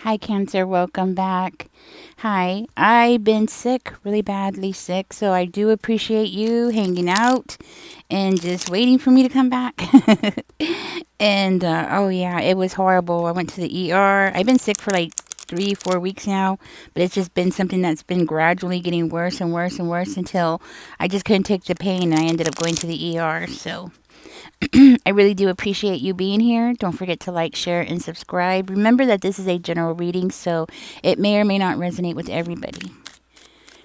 Hi, Cancer. Welcome back. Hi. I've been sick, really badly sick, so I do appreciate you hanging out and just waiting for me to come back. And oh yeah, it was horrible. I went to the ER. I've been sick for like 3, 4 weeks now, but it's just been something that's been gradually getting worse and worse and worse until I just couldn't take the pain and I ended up going to the ER. So I really do appreciate you being here. Don't forget to like, share, and subscribe. Remember that this is a general reading, so it may or may not resonate with everybody.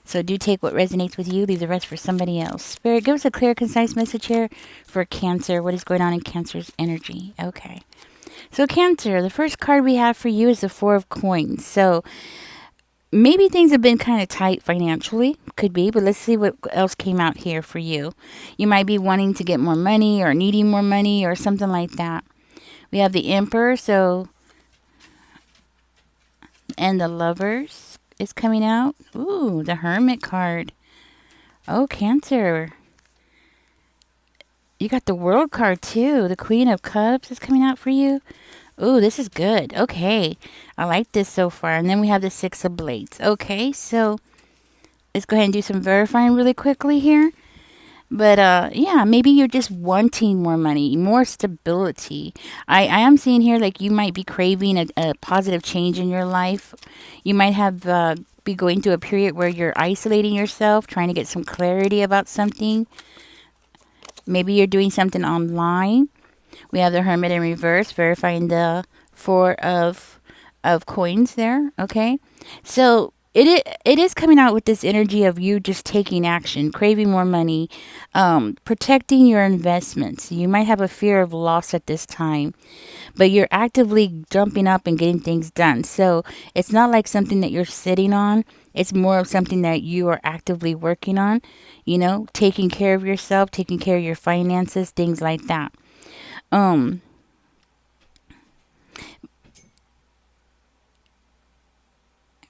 So do take what resonates with you, leave the rest for somebody else. Spirit, give us a clear, concise message here for Cancer. What is going on in Cancer's energy? Okay. So Cancer, the first card we have for you is the Four of Coins. So maybe things have been kind of tight financially, could be, but let's see what else came out here for you. You might be wanting to get more money or needing more money or something like that. We have the Emperor, so, and the Lovers is coming out. Ooh, the Hermit card. Oh, Cancer. You got the World card too. The Queen of Cups is coming out for you. Ooh, this is good. Okay. I like this so far. And then we have the Six of Blades. Okay, so let's go ahead and do some verifying really quickly here. But yeah, maybe you're just wanting more money, more stability. I am seeing here like you might be craving a positive change in your life. You might have be going through a period where you're isolating yourself, trying to get some clarity about something. Maybe you're doing something online. We have the Hermit in reverse, verifying the Four of Coins there. Okay, so it is coming out with this energy of you just taking action, craving more money, protecting your investments. You might have a fear of loss at this time, but you're actively jumping up and getting things done. So it's not like something that you're sitting on. It's more of something that you are actively working on, taking care of yourself, taking care of your finances, things like that. Um,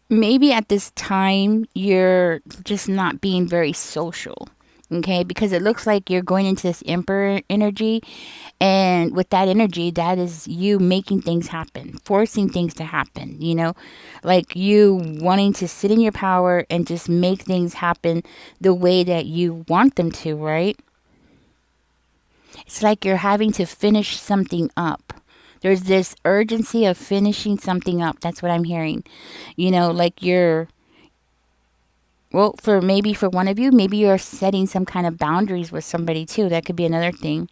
Maybe at this time you're just not being very social. Okay, because it looks like you're going into this emperor energy, and with that energy, that is you making things happen, forcing things to happen, like you wanting to sit in your power and just make things happen the way that you want them to, right? It's like you're having to finish something up. There's this urgency of finishing something up. That's what I'm hearing. Like well, for one of you, maybe you're setting some kind of boundaries with somebody too. That could be another thing.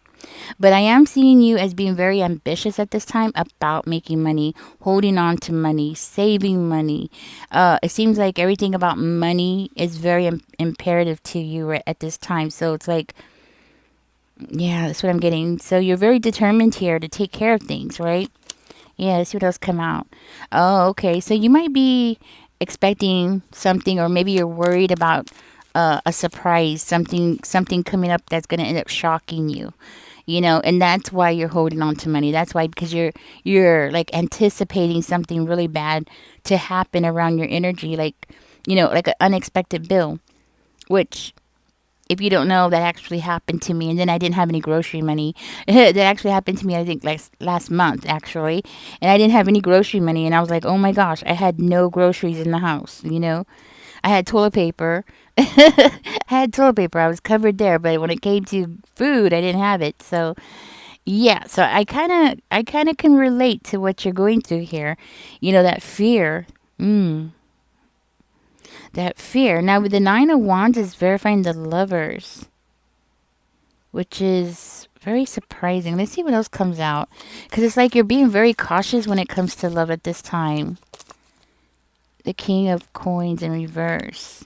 But I am seeing you as being very ambitious at this time about making money, holding on to money, saving money. It seems like everything about money is very imperative to you right at this time. So it's like, yeah, that's what I'm getting. So you're very determined here to take care of things, right? Yeah, let's see what else come out. Oh, okay. So you might be expecting something, or maybe you're worried about a surprise, something coming up that's going to end up shocking you. And that's why you're holding on to money. That's why, because you're like anticipating something really bad to happen around your energy, like an unexpected bill, which, if you don't know, that actually happened to me. And then I didn't have any grocery money. That actually happened to me, I think, last month, actually. And I didn't have any grocery money. And I was like, oh my gosh, I had no groceries in the house. I had toilet paper. I had toilet paper. I was covered there. But when it came to food, I didn't have it. So, yeah. So I kind of can relate to what you're going through here. That fear. That fear. Now, with the Nine of Wands is verifying the Lovers, which is very surprising. Let's see what else comes out. Because it's like you're being very cautious when it comes to love at this time. The King of Coins in reverse.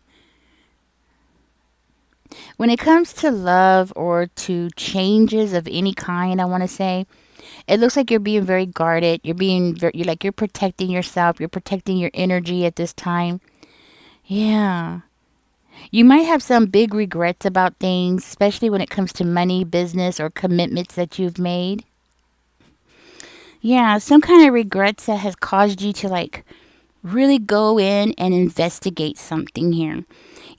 When it comes to love or to changes of any kind, I want to say, it looks like you're being very guarded. You're protecting yourself. You're protecting your energy at this time. Yeah. You might have some big regrets about things, especially when it comes to money, business, or commitments that you've made. Yeah, some kind of regrets that has caused you to like really go in and investigate something here.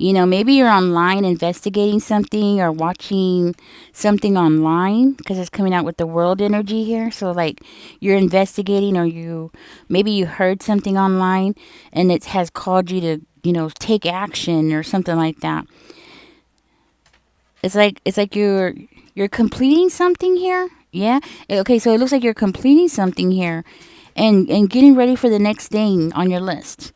Maybe you're online investigating something or watching something online because it's coming out with the world energy here. So, like, you're investigating, or maybe you heard something online and it has called you to, take action or something like that. It's like you're completing something here. Yeah. Okay, so it looks like you're completing something here and getting ready for the next thing on your list.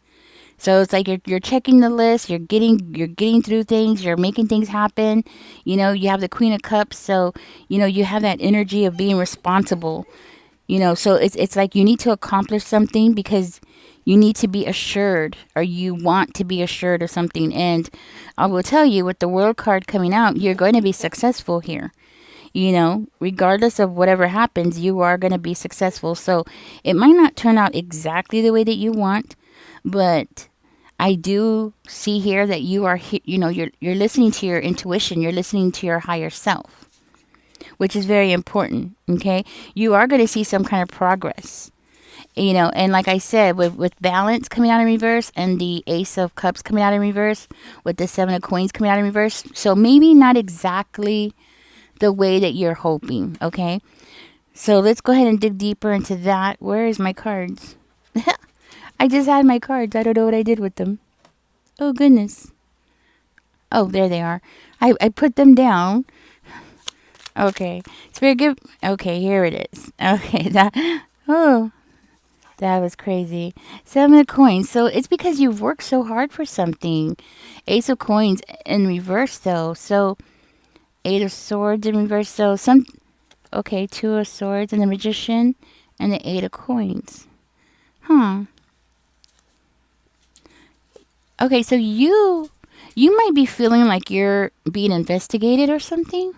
So it's like you're checking the list, you're getting through things, you're making things happen. You have the Queen of Cups, so you have that energy of being responsible. So it's like you need to accomplish something because you need to be assured, or you want to be assured of something. And I will tell you, with the World card coming out, you're going to be successful here. Regardless of whatever happens, you are going to be successful. So it might not turn out exactly the way that you want, but I do see here that you are, you're listening to your intuition, you're listening to your higher self, which is very important. Okay, you are going to see some kind of progress. And like I said, with balance coming out in reverse and the Ace of Cups coming out in reverse, with the Seven of Coins coming out in reverse, so maybe not exactly the way that you're hoping. Okay, so let's go ahead and dig deeper into that. Where is my cards? I just had my cards. I don't know what I did with them. Oh, goodness. Oh, there they are. I put them down. Okay. Spirit, give. Okay, here it is. Okay, oh, that was crazy. Seven of Coins. So it's because you've worked so hard for something. Ace of Coins in reverse, though. So Eight of Swords in reverse. So okay, Two of Swords and the Magician and the Eight of Coins. Huh. Okay, so you might be feeling like you're being investigated or something.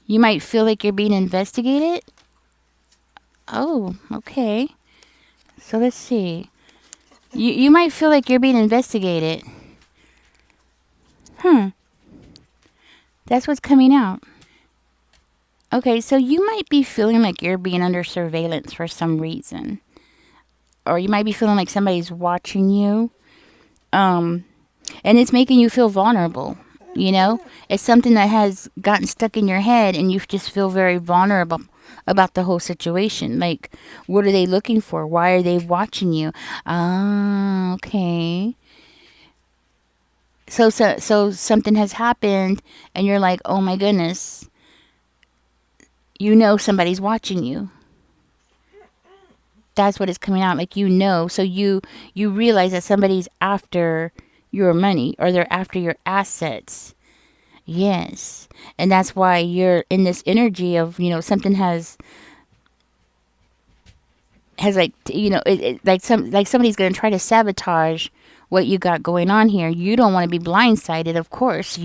You might feel like you're being investigated. Oh, okay. So let's see. You might feel like you're being investigated. Hmm. That's what's coming out. Okay, so you might be feeling like you're being under surveillance for some reason. Or you might be feeling like somebody's watching you. And it's making you feel vulnerable. It's something that has gotten stuck in your head, and you just feel very vulnerable about the whole situation. Like, what are they looking for? Why are they watching you? Ah, okay. So something has happened, and you're like, oh my goodness, somebody's watching you. That's what is coming out. Like, so you realize that somebody's after your money, or they're after your assets. Yes. And that's why you're in this energy of, something has like, like somebody's going to try to sabotage what you got going on here. You don't want to be blindsided, of course,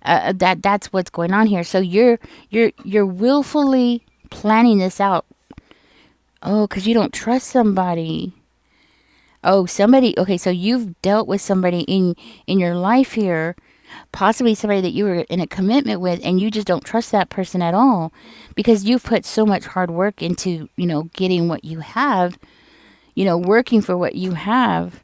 that's what's going on here. So you're willfully planning this out. Oh, because you don't trust somebody. Oh, somebody. Okay, so you've dealt with somebody in your life here, possibly somebody that you were in a commitment with, and you just don't trust that person at all because you've put so much hard work into, getting what you have, working for what you have,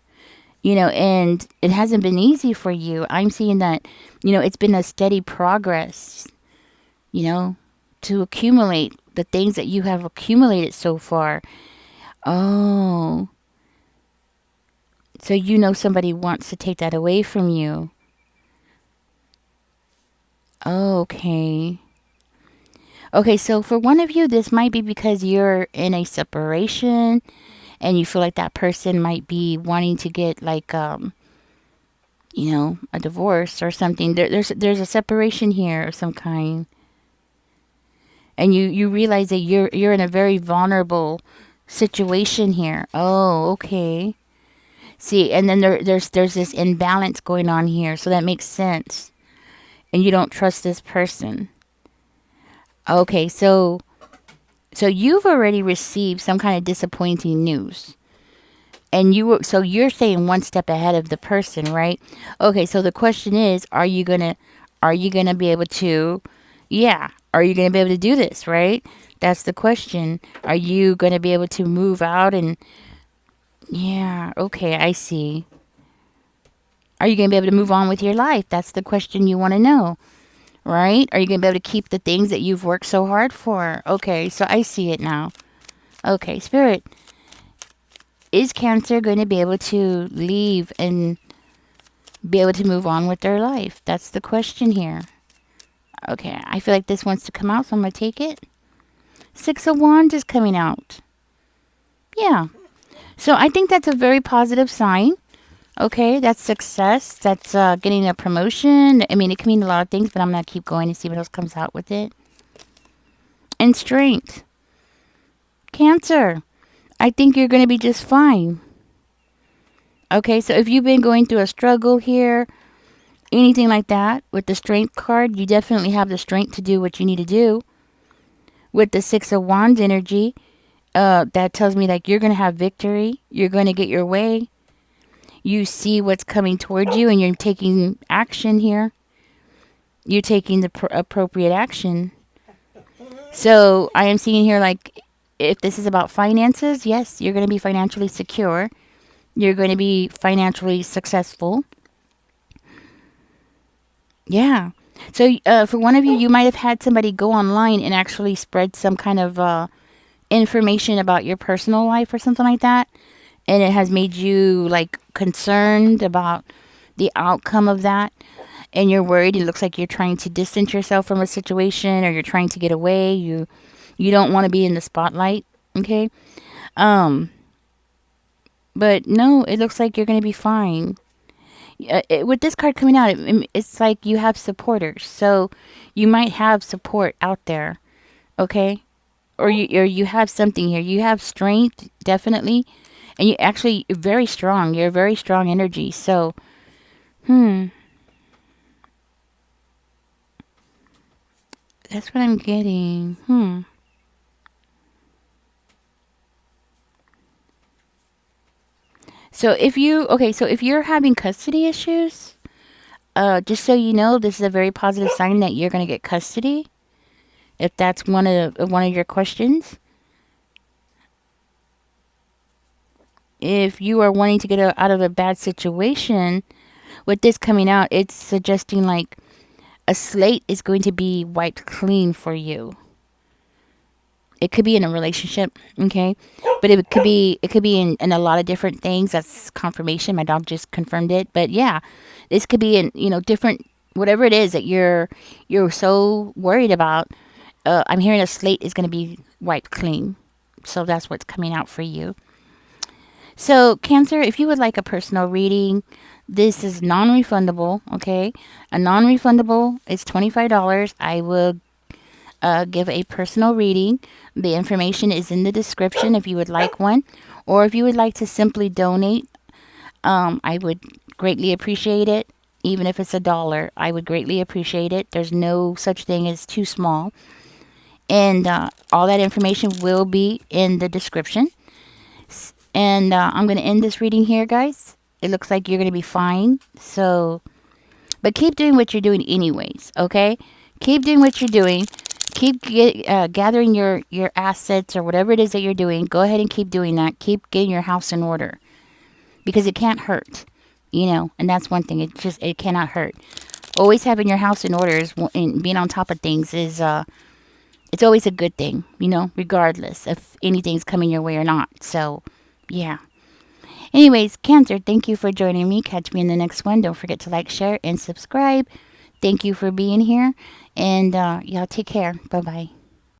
and it hasn't been easy for you. I'm seeing that, it's been a steady progress, to accumulate the things that you have accumulated so far. Oh, so somebody wants to take that away from you. Okay. Okay, so for one of you, this might be because you're in a separation and you feel like that person might be wanting to get like a divorce or something. There's a separation here of some kind. And you realize that you're in a very vulnerable situation here. Oh, okay. See, and then there's this imbalance going on here, so that makes sense. And you don't trust this person. Okay, so you've already received some kind of disappointing news. And so you're staying one step ahead of the person, right? Okay, so the question is, are you going to be able to, yeah, are you going to be able to do this, right? That's the question. Are you going to be able to move out and yeah, okay, I see. Are you going to be able to move on with your life? That's the question you want to know, right? Are you going to be able to keep the things that you've worked so hard for? Okay, so I see it now. Okay, Spirit, is Cancer going to be able to leave and be able to move on with their life? That's the question here. Okay, I feel like this wants to come out, so I'm going to take it. Six of Wands is coming out. Yeah. So I think that's a very positive sign. Okay, that's success. That's getting a promotion. I mean, it can mean a lot of things, but I'm going to keep going and see what else comes out with it. And strength. Cancer. I think you're going to be just fine. Okay, so if you've been going through a struggle here, anything like that, with the strength card, you definitely have the strength to do what you need to do. With the Six of Wands energy, that tells me like you're going to have victory. You're going to get your way. You see what's coming towards you and you're taking action here. You're taking the appropriate action. So I am seeing here like if this is about finances, yes, you're going to be financially secure. You're going to be financially successful. Yeah. So for one of you, you might have had somebody go online and actually spread some kind of information about your personal life or something like that. And it has made you like concerned about the outcome of that. And you're worried. It looks like you're trying to distance yourself from a situation or you're trying to get away. You don't want to be in the spotlight. Okay. But no, it looks like you're going to be fine. With this card coming out, it's like you have supporters. So you might have support out there. Okay. Or you have something here. You have strength, definitely. And you actually, you're very strong. You're a very strong energy. So, that's what I'm getting. So if you're having custody issues, just so you know, this is a very positive sign that you're going to get custody. If that's one of your questions. If you are wanting to get out of a bad situation, with this coming out, it's suggesting like a slate is going to be wiped clean for you. It could be in a relationship, okay? But it could be in a lot of different things. That's confirmation. My dog just confirmed it. But yeah, this could be in, different whatever it is that you're so worried about. I'm hearing a slate is going to be wiped clean. So that's what's coming out for you. So, Cancer, if you would like a personal reading, this is non-refundable, okay? A non-refundable is $25. I will give a personal reading. The information is in the description if you would like one. Or if you would like to simply donate, I would greatly appreciate it. Even if it's $1, I would greatly appreciate it. There's no such thing as too small. And all that information will be in the description. And I'm going to end this reading here, guys. It looks like you're going to be fine. So, but keep doing what you're doing anyways, okay? Keep doing what you're doing. Keep gathering your assets or whatever it is that you're doing. Go ahead and keep doing that. Keep getting your house in order. Because it can't hurt, and that's one thing. It cannot hurt. Always having your house in order and being on top of things is, it's always a good thing, regardless if anything's coming your way or not. So, yeah. Anyways, Cancer, thank you for joining me. Catch me in the next one. Don't forget to like, share, and subscribe. Thank you for being here. And y'all take care. Bye-bye.